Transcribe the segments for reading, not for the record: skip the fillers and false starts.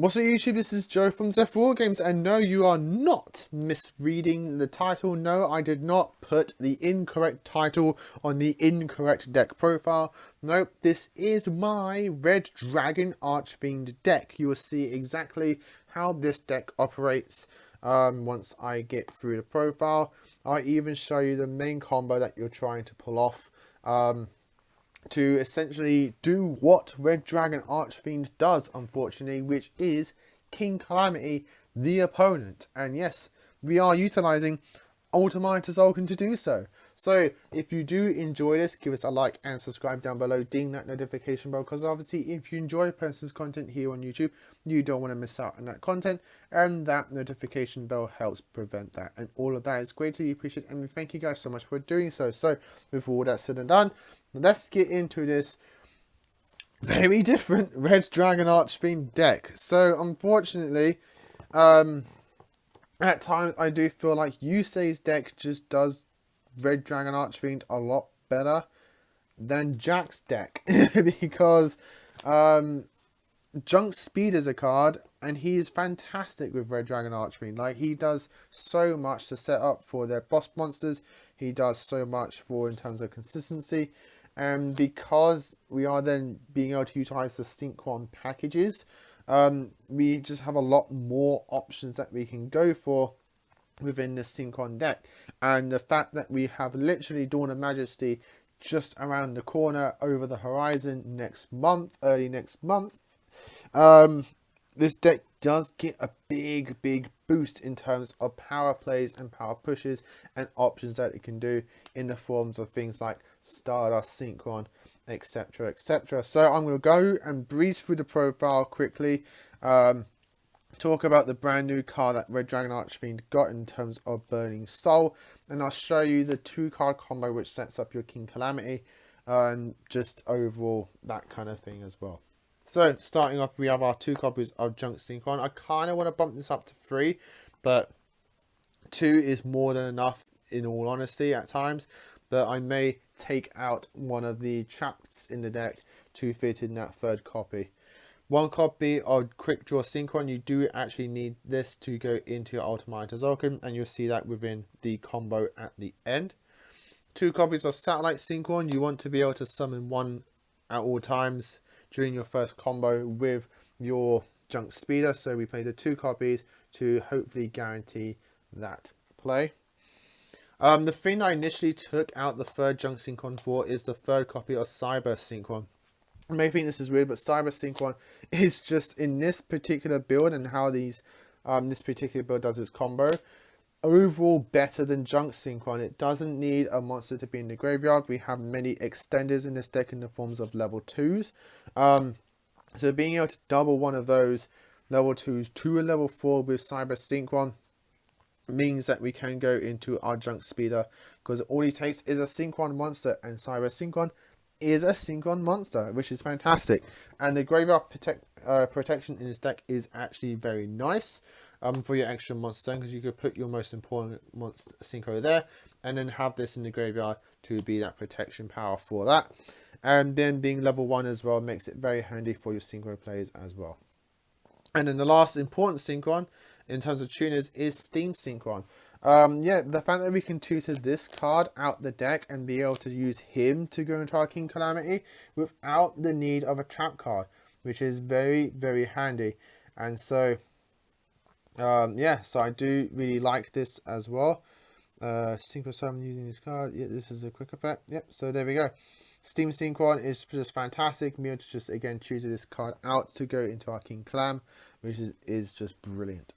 What's up YouTube, this is Joe from Zephyr Games, and no, you are not misreading the title. No, I did not put the incorrect title on the incorrect deck profile. Nope, this is my Red Dragon Archfiend deck. You will see exactly how this deck operates once I get through the profile. I'll even show you the main combo that you're trying to pull off. To essentially do what Red Dragon Archfiend does, unfortunately, which is King Calamity, the opponent. And yes, we are utilizing Ultimatus Zulkin to do so. So if you do enjoy this, give us a like and subscribe down below. Ding that notification bell, because obviously if you enjoy a person's content here on YouTube, you don't want to miss out on that content, and that notification bell helps prevent that. And all of that is greatly appreciated, and we thank you guys so much for doing so. So with all that said and done, let's get into this very different Red Dragon Archfiend deck. So unfortunately, at times I do feel like Yusei's deck just does Red Dragon Archfiend a lot better than Jack's deck. Because Junk Speed is a card, and he is fantastic with Red Dragon Archfiend. Like, he does so much to set up for their boss monsters. He does so much for in terms of consistency. And because we are then being able to utilize the Synchro packages, we just have a lot more options that we can go for within the Synchro deck. And the fact that we have literally Dawn of Majesty just around the corner, over the horizon next month, early next month, this deck does get a big boost in terms of power plays and power pushes and options that it can do in the forms of things like Stardust, Synchro, etc, etc. So I'm going to go and breeze through the profile quickly, talk about the brand new card that Red Dragon Archfiend got in terms of Burning Soul, and I'll show you the 2-card combo which sets up your King Calamity, and just overall that kind of thing as well. So starting off, we have our 2 copies of Junk Synchro. I kind of want to bump this up to 3, but 2 is more than enough in all honesty at times. But I may take out one of the traps in the deck to fit in that 3rd copy. 1 copy of Quick Draw Synchro. You do actually need this to go into your Ultimatus Zulkin, and you'll see that within the combo at the end. 2 copies of Satellite Synchro. You want to be able to summon 1 at all times during your first combo with your Junk Speeder. So we play the 2 copies to hopefully guarantee that play. The thing I initially took out the 3rd Junk Synchro for is the 3rd copy of Cyber Synchro. You may think this is weird, but Cyber Synchro is just in this particular build, and how these this particular build does its combo, overall better than Junk Synchro. It doesn't need a monster to be in the graveyard. We have many extenders in this deck in the forms of level 2s. So being able to double one of those level 2s to a level 4 with Cyber Synchro means that we can go into our Junk Speeder, because all he takes is a Synchro monster, and Cyber Synchro is a Synchro monster, which is fantastic. And the graveyard protection in this deck is actually very nice for your extra monster, because you could put your most important monster Synchro there, and then have this in the graveyard to be that protection power for that. And then being level 1 as well makes it very handy for your Synchro players as well. And then the last important Synchro in terms of tuners is Steam Synchro. Yeah, the fact that we can tutor this card out the deck and be able to use him to go into our King Calamity without the need of a trap card, which is very handy. And so yeah, so I do really like this as well. Synchro summon using this card. Yeah, this is a quick effect. Yep, so there we go. Steam Synchro is just fantastic. Me to just again tutor this card out to go into our King Clam, which is just brilliant.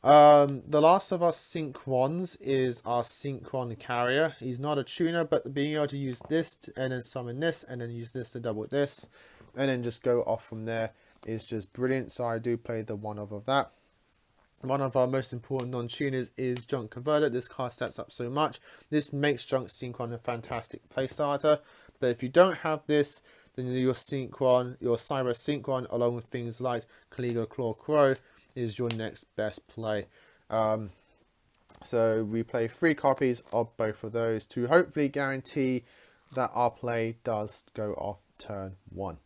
The last of our Synchrons is our Synchron Carrier. He's not a tuner, but being able to use this and then summon this and then use this to double this and then just go off from there is just brilliant. So I do play the one of that. One of our most important non-tuners is Junk Converter. This card sets up so much. This makes Junk Synchron a fantastic play starter. But if you don't have this, then your Synchron, your Cyber Synchron, along with things like Caligula Claw Crow, is your next best play. So we play 3 copies of both of those to hopefully guarantee that our play does go off turn 1.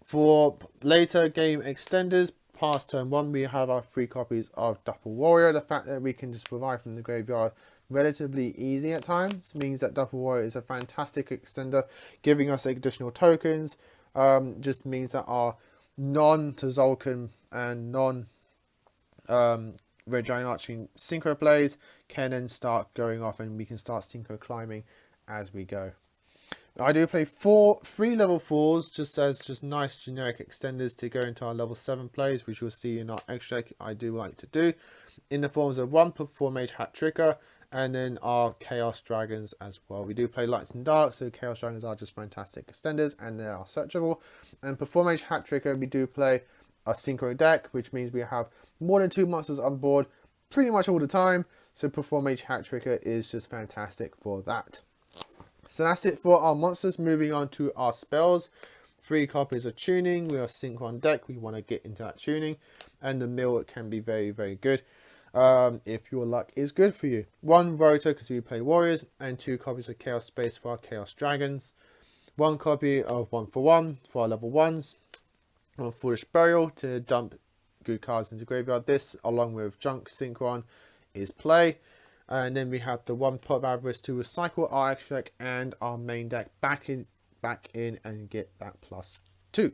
For later game extenders, past turn 1, we have our 3 copies of Duffel Warrior. The fact that we can just revive from the graveyard relatively easy at times means that Duffel Warrior is a fantastic extender, giving us additional tokens. Just means that our non-Tzolk'in and Red Giant Archfiend Synchro plays can then start going off, and we can start Synchro climbing as we go. I do play 3 level 4s just as nice generic extenders to go into our level 7 plays, which you'll see in our extra deck. I do like to do in the forms of 1 4-Mage Hat Tricker, and then our Chaos Dragons as well. We do play Lights and Darks, so Chaos Dragons are just fantastic extenders and they are searchable. And for 4-Mage Hat Tricker, we do play a Synchro deck, which means we have more than 2 monsters on board pretty much all the time. So Performage Hat Tricker is just fantastic for that. So that's it for our monsters. Moving on to our spells. 3 copies of Tuning. We are Synchron deck. We want to get into that tuning. And the mill can be very, very good. If your luck is good for you. 1 Rotor because we play Warriors. And 2 copies of Chaos Space for our Chaos Dragons. 1 copy of 1 for 1 for our level 1s. 1 Foolish Burial to dump good cards into graveyard. This, along with Junk Synchron, is play. And then we have the 1 Pot of Avarice to recycle our extra deck and our main deck back in and get that +2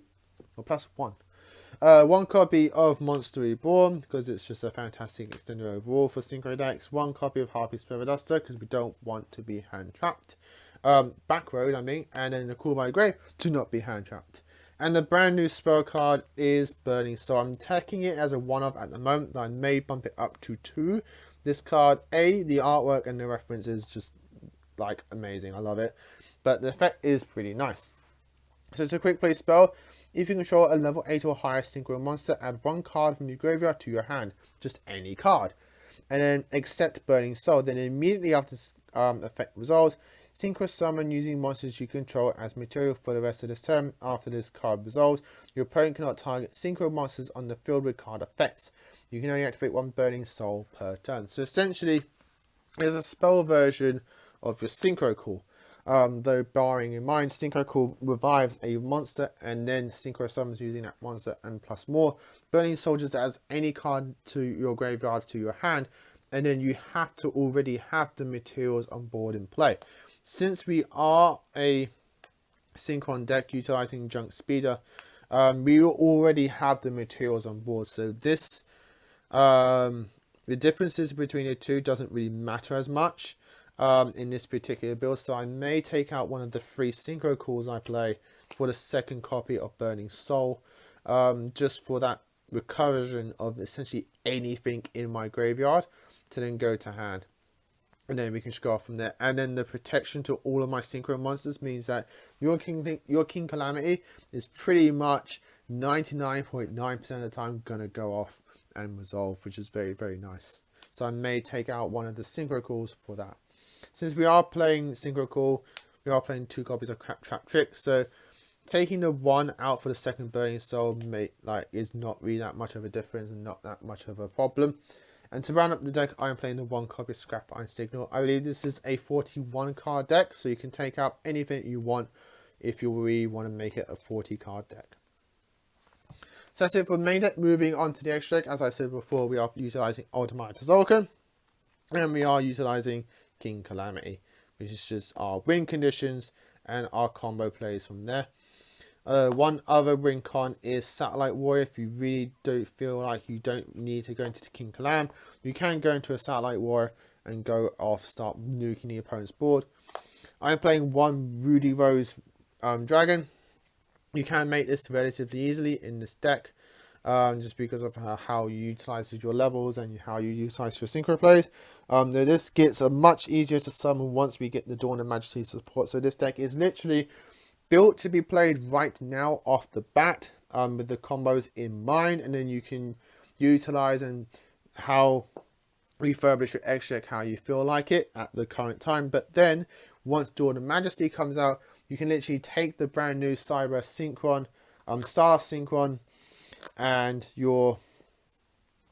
or +1. 1 copy of Monster Reborn because it's just a fantastic extender overall for Synchro decks. 1 copy of Harpy's Feather Duster because we don't want to be hand trapped. Back road, I mean, and then the Call by Grave to not be hand trapped. And the brand new spell card is Burning Soul. I'm taking it as a one-off at the moment. I may bump it up to 2. This card, the artwork and the reference is just like amazing. I love it. But the effect is pretty nice. So it's a quick play spell. If you control a level 8 or higher Synchro monster, add 1 card from your graveyard to your hand. Just any card. And then accept Burning Soul. Then immediately after this effect resolves, Synchro summon using monsters you control as material for the rest of this turn. After this card resolves, your opponent cannot target Synchro monsters on the field with card effects. You can only activate 1 Burning Soul per turn. So essentially, there's a spell version of your Synchro Call. Though bearing in mind, Synchro Call revives a monster and then Synchro summons using that monster and plus more. Burning Soul just adds any card to your graveyard to your hand, and then you have to already have the materials on board in play. Since we are a Synchron deck utilizing Junk Speeder, we already have the materials on board. So this, the differences between the two doesn't really matter as much in this particular build. So I may take out one of the 3 Synchro Calls I play for the 2nd copy of Burning Soul, just for that recursion of essentially anything in my graveyard to then go to hand. And then we can just go off from there. And then the protection to all of my Synchro monsters means that your King Calamity is pretty much 99.9% of the time going to go off and resolve, which is very, very nice. So I may take out one of the Synchro Calls for that. Since we are playing Synchro Call, we are playing 2 copies of Trap Trick. So taking the 1 out for the 2nd Burning Soul is not really that much of a difference and not that much of a problem. And to round up the deck, I am playing the 1 copy of Scrap Iron Signal. I believe this is a 41 card deck, so you can take out anything you want if you really want to make it a 40 card deck. So that's it for the main deck. Moving on to the extra deck, as I said before, we are utilizing Ultimate Tzolk'in, and we are utilizing King Calamity, which is just our win conditions and our combo plays from there. One other win con is Satellite Warrior. If you really don't feel like you don't need to go into the King Calam, you can go into a Satellite Warrior and go off, start nuking the opponent's board. I'm playing 1 Rudy Rose Dragon. You can make this relatively easily in this deck, just because of how you utilize your levels and how you utilize your Synchro plays. Though this gets much easier to summon once we get the Dawn of Majesty support. So this deck is literally built to be played right now off the bat, with the combos in mind, and then you can utilize and how refurbish your extra deck how you feel like it at the current time. But then once Dawn of Majesty comes out, you can literally take the brand new Cyber Synchron, Star Synchron, and your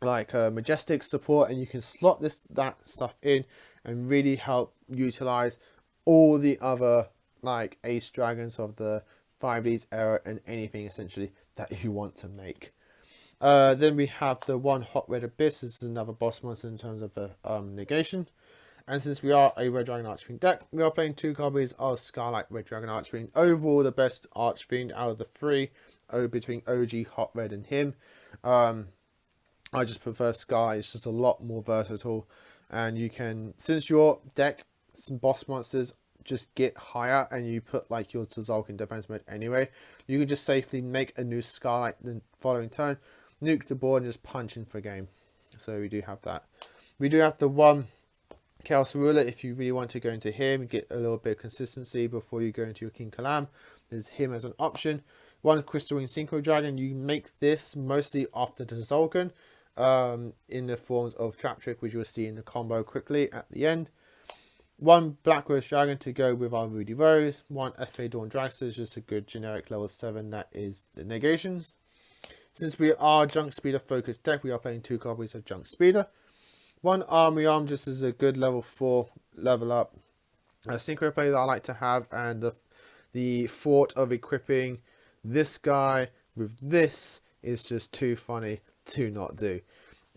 like Majestic support, and you can slot that stuff in and really help utilize all the other like Ace Dragons of the 5Ds era and anything essentially that you want to make. Then we have the one Hot Red Abyss. This is another boss monster in terms of the negation. And since we are a Red Dragon Archfiend deck, we are playing 2 copies of Scarlight Red Dragon Archfiend. Overall, the best Archfiend out of the 3, between OG, Hot Red, and him. I just prefer Sky. It's just a lot more versatile, and you can, since your deck, some boss monsters just get higher, and you put like your Tzolk'in in defense mode anyway, you can just safely make a new Scarlight the following turn, nuke the board, and just punch in for a game. So we do have that. We do have the one Chaos Ruler if you really want to go into him, get a little bit of consistency before you go into your King Kalam. There's him as an option. One Crystalline Synchro Dragon. You make this mostly after the Tzolk'in, in the forms of Trap Trick, which you'll see in the combo quickly at the end. One Black Rose Dragon to go with our Rudy Rose. One FA Dawn Dragster is just a good generic level 7 that is the negations. Since we are Junk Speeder focused deck, we are playing 2 copies of Junk Speeder. One Army Arm just as a good level 4 level up synchro play that I like to have, and the thought of equipping this guy with this is just too funny to not do.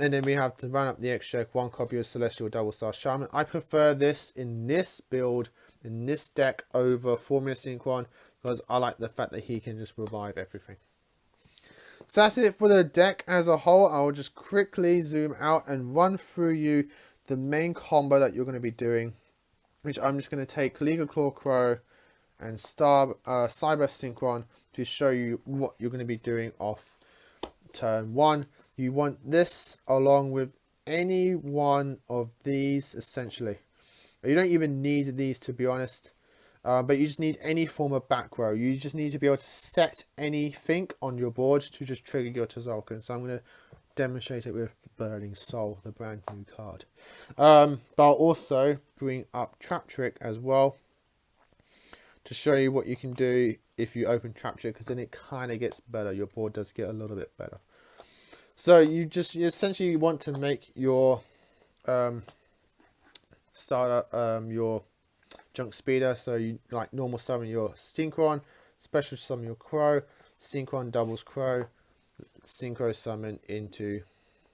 And then we have to run up the extra 1 copy of Celestial Double Star Shaman. I prefer this in this build, in this deck, over Formula Synchron, because I like the fact that he can just revive everything. So that's it for the deck as a whole. I'll just quickly zoom out and run through you the main combo that you're going to be doing, which I'm just going to take Legal Claw Crow and Cyber Synchron to show you what you're going to be doing off turn 1. You want this along with any one of these essentially. You don't even need these, to be honest. But you just need any form of back row. You just need to be able to set anything on your board to just trigger your Tzolk'in. So I'm going to demonstrate it with Burning Soul, the brand new card. But I'll also bring up Trap Trick as well to show you what you can do if you open Trap Trick, because then it kind of gets better. Your board does get a little bit better. So you essentially want to make your your Junk Speeder. So you like normal summon your Synchron, special summon your Crow, Synchron doubles Crow, Synchro summon into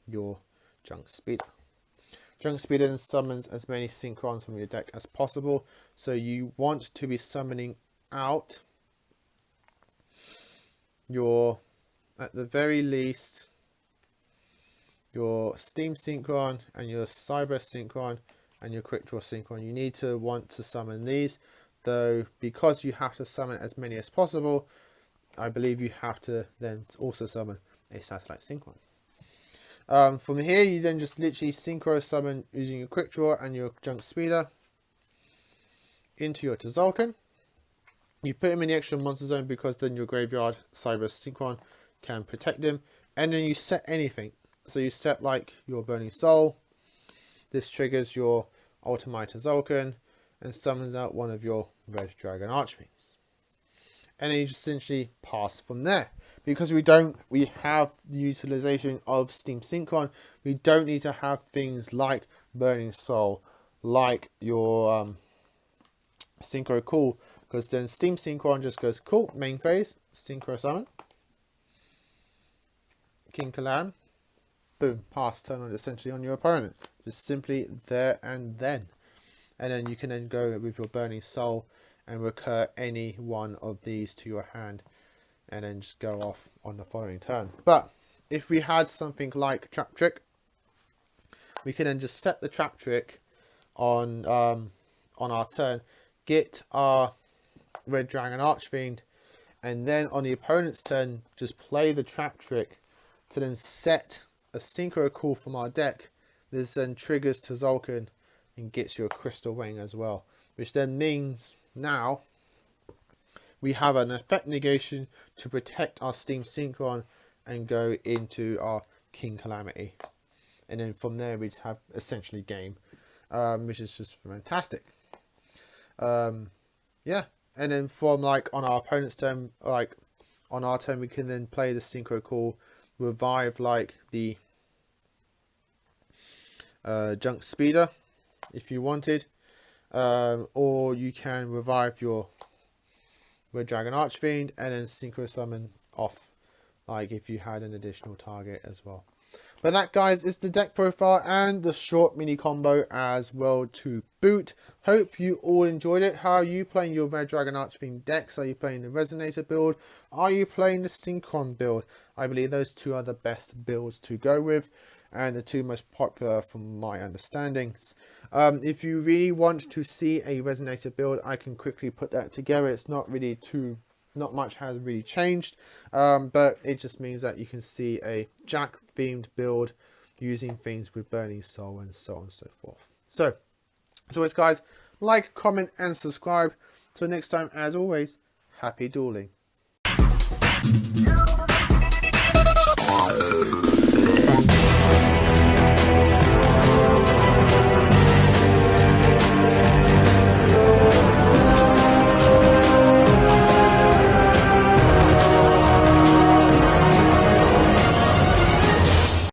your Junk Speeder. Junk Speeder then summons as many Synchrons from your deck as possible. So you want to be summoning out your, at the very least, your Steam Synchron and your Cyber Synchron and your Quick Draw Synchron. You need to want to summon these, though because you have to summon as many as possible, I believe you have to then also summon a Satellite Synchron. From here, you then just literally Synchro summon using your Quick Draw and your Junk Speeder into your Tzolk'in. You put him in the extra monster zone because then your graveyard Cyber Synchron can protect him, and then you set anything. So you set like your Burning Soul. This triggers your Ultimate Tzolk'in and summons out one of your Red Dragon Archfiends. And then you just essentially pass from there. Because we have the utilization of Steam Synchron, we don't need to have things like Burning Soul, like your Synchro Cool, because then Steam Synchron just goes cool, main phase, Synchro Summon, King Kalam, boom, pass turn on essentially on your opponent. Just simply there and then. And then you can then go with your Burning Soul and recur any one of these to your hand and then just go off on the following turn. But if we had something like Trap Trick, we can then just set the Trap Trick on our turn, get our Red Dragon Archfiend, and then on the opponent's turn just play the Trap Trick to then set a Synchro Call from our deck. This then triggers Tzolk'in and gets you a Crystal Wing as well, which then means now we have an effect negation to protect our Steam Synchron and go into our King Calamity. And then from there we have essentially game, which is just fantastic. Yeah, and then from like on our opponent's turn, like on our turn, we can then play the Synchro call, revive like the junk speeder if you wanted, or you can revive your Red Dragon Archfiend and then Synchro summon off, like if you had an additional target as well. But that, guys, is the deck profile and the short mini combo as well to boot. Hope you all enjoyed it. How are you playing your Red Dragon Archfiend decks? Are you playing the Resonator build? Are you playing the Synchron build? I believe those two are the best builds to go with, and the two most popular from my understandings. If you really want to see a Resonator build, I can quickly put that together. It's not really not much has really changed, but it just means that you can see a Jack themed build using things with Burning Soul and so on and so forth. So as always, guys, like, comment and subscribe. Till next time, as always, happy dueling.